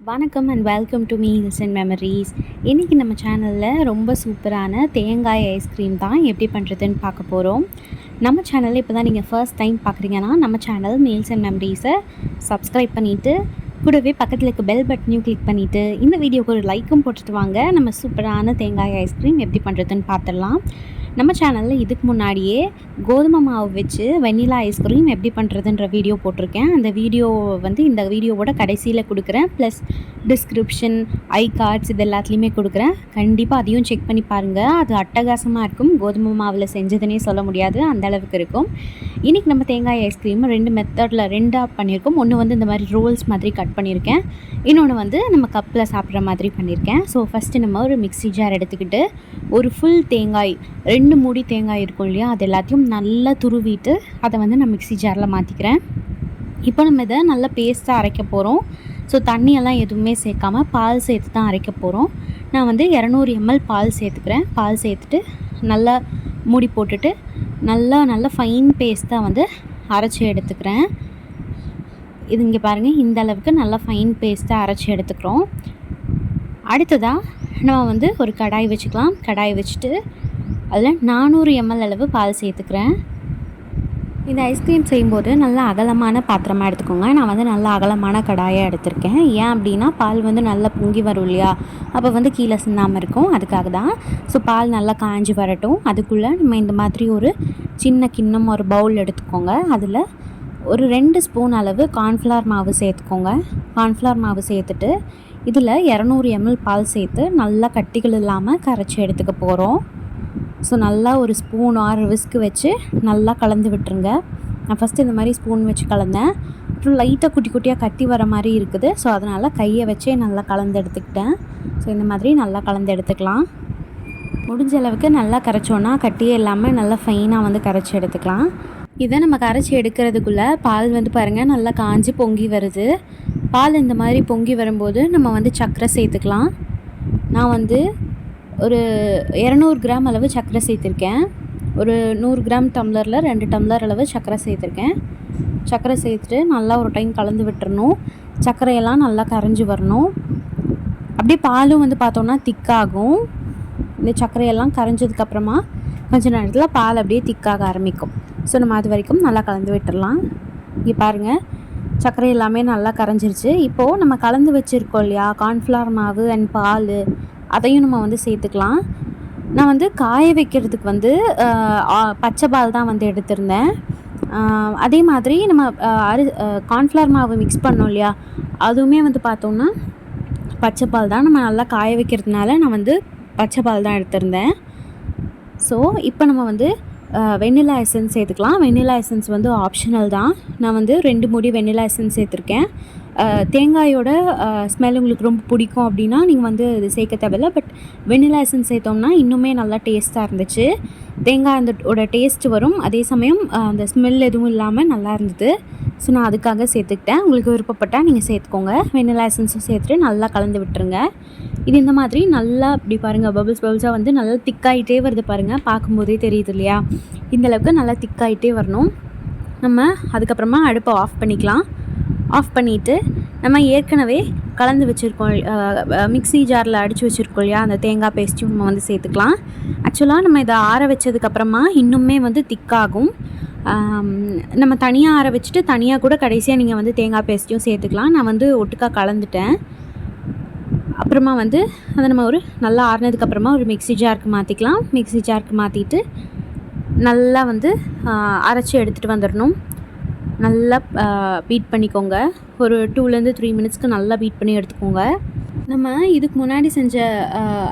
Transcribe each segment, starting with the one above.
வணக்கம் and welcome to me hills and memories. இன்றைக்கி நம்ம சேனலில் ரொம்ப சூப்பரான தேங்காய் ஐஸ்கிரீம் தான் எப்படி பண்ணுறதுன்னு பார்க்க போகிறோம். நம்ம சேனலில் இப்போ தான் நீங்கள் ஃபர்ஸ்ட் டைம் பார்க்குறீங்கன்னா நம்ம சேனல் மீல்ஸ் அண்ட் மெமரிஸை சப்ஸ்கிரைப் பண்ணிவிட்டு கூடவே பக்கத்தில் இருக்க பெல் பட்டனையும் கிளிக் பண்ணிவிட்டு இந்த வீடியோக்கு ஒரு லைக்கும் போட்டுட்டு வாங்க. நம்ம சூப்பரான தேங்காய் ஐஸ்கிரீம் எப்படி பண்ணுறதுன்னு பார்த்துடலாம். நம்ம சேனலில் இதுக்கு முன்னாடியே கோதுமை மாவு வச்சு வெண்ணிலா ஐஸ்கிரீம் எப்படி பண்ணுறதுன்ற வீடியோ போட்டிருக்கேன். அந்த வீடியோ இந்த வீடியோவோட கடைசியில் கொடுக்குறேன். ப்ளஸ் டிஸ்கிரிப்ஷன், ஐ கார்ட்ஸ் இது எல்லாத்துலேயுமே கொடுக்குறேன். கண்டிப்பாக அதையும் செக் பண்ணி பாருங்கள். அது அட்டகாசமாக இருக்கும். கோதுமை மாவில் செஞ்சதுன்னே சொல்ல முடியாது, அந்த அளவுக்கு இருக்கும். இன்றைக்கி நம்ம தேங்காய் ஐஸ்கிரீம் ரெண்டாக பண்ணியிருக்கோம். ஒன்று இந்த மாதிரி ரோல்ஸ் மாதிரி கட் பண்ணியிருக்கேன். இன்னொன்று நம்ம கப்பில் சாப்பிட்ற மாதிரி பண்ணியிருக்கேன். ஸோ ஃபஸ்ட்டு நம்ம ஒரு மிக்ஸி ஜார் எடுத்துக்கிட்டு ஒரு ஃபுல் தேங்காய் 2 மூடி தேங்காய் இருக்கும் இல்லையா, அது எல்லாத்தையும் நல்லா துருவிட்டு அதை நான் மிக்ஸி ஜாரில் மாற்றிக்கிறேன். இப்போ நம்ம இதை நல்லா பேஸ்ட்டாக அரைக்க போகிறோம். ஸோ தண்ணியெல்லாம் எதுவுமே சேர்க்காமல் பால் சேர்த்து தான் அரைக்க போகிறோம். நான் 200 ml பால் சேர்த்துக்கிறேன். பால் சேர்த்துட்டு நல்லா மூடி போட்டுட்டு நல்லா ஃபைன் பேஸ்ட்டாக அரைச்சி எடுத்துக்கிறேன். இது இங்கே பாருங்கள், இந்த அளவுக்கு நல்லா ஃபைன் பேஸ்ட்டாக அரைச்சி எடுத்துக்கிறோம். அடுத்ததாக நம்ம ஒரு கடாய் வச்சுக்கலாம். கடாய் வச்சுட்டு அதில் 400 ml அளவு பால் சேர்த்துக்கிறேன். இந்த ஐஸ்கிரீம் செய்யும்போது நல்லா அகலமான பாத்திரமாக எடுத்துக்கோங்க. நான் நல்லா அகலமான கடாயாக எடுத்திருக்கேன். ஏன் அப்படின்னா பால் நல்லா பொங்கி வரும் இல்லையா, அப்போ கீழே சிந்தாமல் இருக்கும், அதுக்காக தான். ஸோ பால் நல்லா காஞ்சி வரட்டும். அதுக்குள்ளே நம்ம இந்த மாதிரி ஒரு சின்ன கிண்ணம், ஒரு பவுல் எடுத்துக்கோங்க. அதில் ஒரு 2 ஸ்பூன் அளவு கார்ன்ஃப்ளவர் மாவு சேர்த்துக்கோங்க. கார்ன்ஃப்ளவர் மாவு சேர்த்துட்டு இதில் 200 ml பால் சேர்த்து நல்லா கட்டிகள் இல்லாமல் கரைச்சி எடுத்துக்க போகிறோம். ஸோ நல்லா ஒரு ஸ்பூன் ஆர் விஸ்க்கு வச்சு நல்லா கலந்து விட்டுருங்க. நான் ஃபஸ்ட்டு இந்த மாதிரி ஸ்பூன் வச்சு கலந்தேன். அப்புறம் லைட்டாக குட்டி குட்டியாக கட்டி வர மாதிரி இருக்குது. ஸோ அதனால் கையை வச்சே நல்லா கலந்து எடுத்துக்கிட்டேன். ஸோ இந்த மாதிரி நல்லா கலந்து எடுத்துக்கலாம். முடிஞ்ச அளவுக்கு நல்லா கரைச்சோன்னா கட்டியே இல்லாமல் நல்லா ஃபைனாக கரைச்சி எடுத்துக்கலாம். இதை நம்ம கரைச்சி எடுக்கிறதுக்குள்ளே பால் பாருங்கள் நல்லா காஞ்சி பொங்கி வருது. பால் இந்த மாதிரி பொங்கி வரும்போது நம்ம சர்க்கரை சேர்த்துக்கலாம். நான் ஒரு 200 கிராம் அளவு சர்க்கரை சேர்த்துருக்கேன். ஒரு 100 கிராம் டம்ளரில் 2 டம்ளர் அளவு சர்க்கரை சேர்த்துருக்கேன். சர்க்கரை சேர்த்துட்டு நல்லா ஒரு டைம் கலந்து விட்டுறணும். சர்க்கரையெல்லாம் நல்லா கரைஞ்சி வரணும். அப்படியே பாலும் பார்த்தோன்னா திக்காகும். இந்த சர்க்கரையெல்லாம் கரைஞ்சதுக்கப்புறமா கொஞ்சம் நேரத்தில் பால் அப்படியே திக்காக ஆரம்பிக்கும். ஸோ நம்ம அது வரைக்கும் நல்லா கலந்து விட்டுடலாம். இங்கே பாருங்கள், சர்க்கரை எல்லாமே நல்லா கரைஞ்சிருச்சு. இப்போது நம்ம கலந்து வச்சுருக்கோம் இல்லையா கார்ன்ஃப்ளவர் மாவு அண்ட் பால், அதையும் நம்ம சேர்த்துக்கலாம். நான் காய வைக்கிறதுக்கு பச்சை பால் தான் எடுத்திருந்தேன். அதே மாதிரி நம்ம கார்ன்ஃப்ளவர் மாவு மிக்ஸ் பண்ணோம் இல்லையா, அதுவுமே பார்த்தோன்னா பச்சை பால் தான். நம்ம நல்லா காய வைக்கிறதுனால நான் பச்சை பால் தான் எடுத்திருந்தேன். ஸோ இப்போ நம்ம வெண்ணிலா எசன்ஸ் சேர்த்துக்கலாம். வெண்ணிலா எசன்ஸ் ஆப்ஷனல் தான். நான் 2 மூடி வெண்ணிலா எசன்ஸ் சேர்த்துருக்கேன். தேங்காயோட ஸ்மெல் உங்களுக்கு ரொம்ப பிடிக்கும் அப்படின்னா நீங்கள் இது சேர்க்க தேவையில்ல. பட் வெண்ணிலா எசன்ஸ் சேர்த்தோம்னா இன்னுமே நல்லா டேஸ்ட்டாக இருந்துச்சு. தேங்காய் அதோட டேஸ்ட் வரும், அதே சமயம் அந்த ஸ்மெல் எதுவும் இல்லாமல் நல்லா இருந்தது. ஸோ நான் அதுக்காக சேர்த்துக்கிட்டேன். உங்களுக்கு விருப்பப்பட்டால் நீங்கள் சேர்த்துக்கோங்க. வெண்ணிலா எசன்ஸும் சேர்த்துட்டு நல்லா கலந்து விட்டுருங்க. இது இந்த மாதிரி நல்லா இப்படி பாருங்கள், பபிள்ஸாக நல்லா திக்காயிட்டே வருது பாருங்கள், பார்க்கும்போதே தெரியுது இல்லையா. இந்தளவுக்கு நல்லா திக்காயிட்டே வரணும். நம்ம அதுக்கப்புறமா அடுப்பை ஆஃப் பண்ணிக்கலாம். ஆஃப் பண்ணிவிட்டு நம்ம ஏற்கனவே கலந்து வச்சுருக்கோம், மிக்ஸி ஜாரில் அடித்து வச்சுருக்கோம் இல்லையா, அந்த தேங்காய் பேஸ்ட்டையும் நம்ம சேர்த்துக்கலாம். ஆக்சுவலாக நம்ம இதை ஆற வச்சதுக்கப்புறமா இன்னுமே திக்காகும். நம்ம தனியாக ஆற வச்சுட்டு தனியாக கூட கடைசியாக நீங்கள் தேங்காய் பேஸ்ட்டையும் சேர்த்துக்கலாம். நான் ஒட்டுக்கா கலந்துட்டேன். அப்புறமா அதை நம்ம ஒரு நல்லா ஆறினதுக்கப்புறமா ஒரு மிக்ஸி ஜாருக்கு மாற்றிக்கலாம். மிக்ஸி ஜாருக்கு மாற்றிட்டு நல்லா அரைச்சி எடுத்துகிட்டு வந்துடணும். நல்லா பீட் பண்ணிக்கோங்க. ஒரு 2 to 3 மினிட்ஸ்க்கு நல்லா பீட் பண்ணி எடுத்துக்கோங்க. நம்ம இதுக்கு முன்னாடி செஞ்ச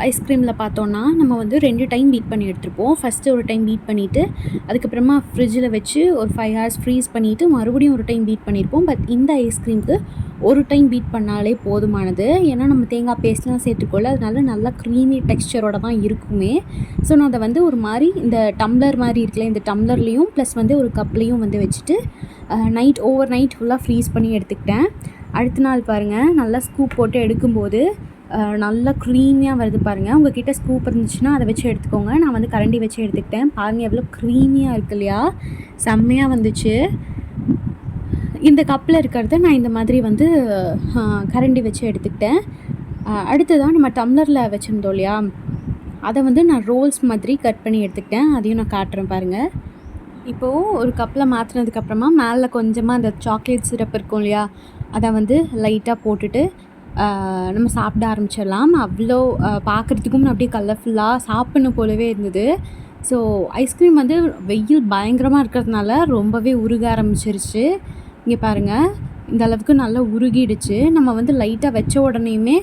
ஐஸ்கிரீமில் பார்த்தோன்னா நம்ம 2 டைம் பீட் பண்ணி எடுத்துருப்போம். ஃபஸ்ட்டு ஒரு டைம் பீட் பண்ணிவிட்டு அதுக்கப்புறமா ஃப்ரிட்ஜில் வச்சு ஒரு 5 hours ஃப்ரீஸ் பண்ணிவிட்டு மறுபடியும் ஒரு டைம் பீட் பண்ணியிருப்போம். பட் இந்த ஐஸ்கிரீமுக்கு ஒரு டைம் பீட் பண்ணாலே போதுமானது. ஏன்னா நம்ம தேங்காய் பேஸ்ட்லாம் சேர்த்துக்கொள்ள, அதனால நல்லா க்ரீமி டெக்ஸ்சரோட தான் இருக்குமே. ஸோ நான் அதை ஒரு மாதிரி இந்த டம்ளர் மாதிரி இருக்குல்ல, இந்த டம்ளர்லேயும் ப்ளஸ் ஒரு கப்லேயும் வச்சுட்டு ஓவர் நைட் ஃபுல்லாக ஃப்ரீஸ் பண்ணி எடுத்துக்கிட்டேன். அடுத்த நாள் பாருங்கள், நல்லா ஸ்கூப் போட்டு எடுக்கும்போது நல்லா க்ரீமியாக வருது பாருங்கள். உங்கள் கிட்டே ஸ்கூப் இருந்துச்சுன்னா அதை வச்சு எடுத்துக்கோங்க. நான் கரண்டி வச்சு எடுத்துக்கிட்டேன். பாருங்கள் எவ்வளோ க்ரீமியாக இருக்கு இல்லையா, செம்மையாக வந்துச்சு. இந்த கப்பில் இருக்கிறத நான் இந்த மாதிரி வந்து கரண்டி வச்சு எடுத்துக்கிட்டேன். அடுத்ததாக நம்ம டம்ளரில் வச்சுருந்தோம் இல்லையா, அதை வந்து நான் ரோல்ஸ் மாதிரி கட் பண்ணி எடுத்துக்கிட்டேன். அதையும் நான் காட்டுறேன் பாருங்கள். இப்போது ஒரு கப்பில் மாற்றினதுக்கப்புறமா மேலே கொஞ்சமாக அந்த சாக்லேட் சிரப் இருக்கும் இல்லையா, அதை வந்து லைட்டாக போட்டுட்டு நம்ம சாப்பிட ஆரம்பிச்சிடலாம். அவ்வளோ பார்க்குறதுக்கும் அப்படியே கலர்ஃபுல்லாக சாப்பிடணும் போலவே இருந்தது. ஸோ ஐஸ்கிரீம் வந்து வெயில் பயங்கரமாக இருக்கிறதுனால ரொம்பவே உருக ஆரம்பிச்சிருச்சு. இங்கே பாருங்கள், இந்த அளவுக்கு நல்லா உருகிடுச்சு. நம்ம வந்து லைட்டாக வச்ச உடனேயுமே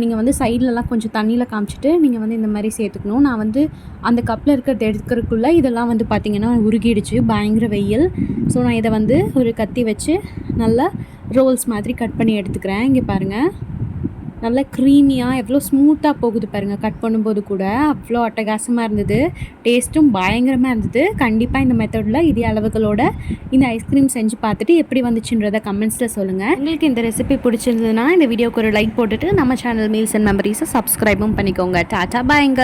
நீங்கள் வந்து சைட்லலாம் கொஞ்சம் தண்ணியில் காமிச்சிட்டு நீங்கள் வந்து இந்த மாதிரி சேர்த்துக்கணும். நான் வந்து அந்த கப்பில் இருக்கிறத எடுக்கிறதுக்குள்ளே இதெல்லாம் வந்து பார்த்திங்கன்னா உருகிடுச்சு, பயங்கர வெயில். ஸோ நான் இதை வந்து ஒரு கத்தி வச்சு நல்லா ரோல்ஸ் மாதிரி கட் பண்ணி எடுத்துக்கிறேன். இங்கே பாருங்கள், நல்லா க்ரீமியாக எவ்வளோ ஸ்மூத்தாக போகுது பாருங்கள். கட் பண்ணும்போது கூட அவ்வளோ அட்டகாசமாக இருந்தது. டேஸ்ட்டும் பயங்கரமாக இருந்தது. கண்டிப்பாக இந்த மெத்தடில் இதே அளவுகளோட இந்த ஐஸ்கிரீம் செஞ்சு பார்த்துட்டு எப்படி வந்துச்சுன்றதை கமெண்ட்ஸில் சொல்லுங்கள். உங்களுக்கு இந்த ரெசிபி பிடிச்சிருந்ததுன்னா இந்த வீடியோக்கு ஒரு லைக் போட்டுட்டு நம்ம சேனல் மீல்ஸ் அண்ட் மெமரிஸை சப்ஸ்கிரைபும் பண்ணிக்கோங்க. டாட்டா பாய்ங்க.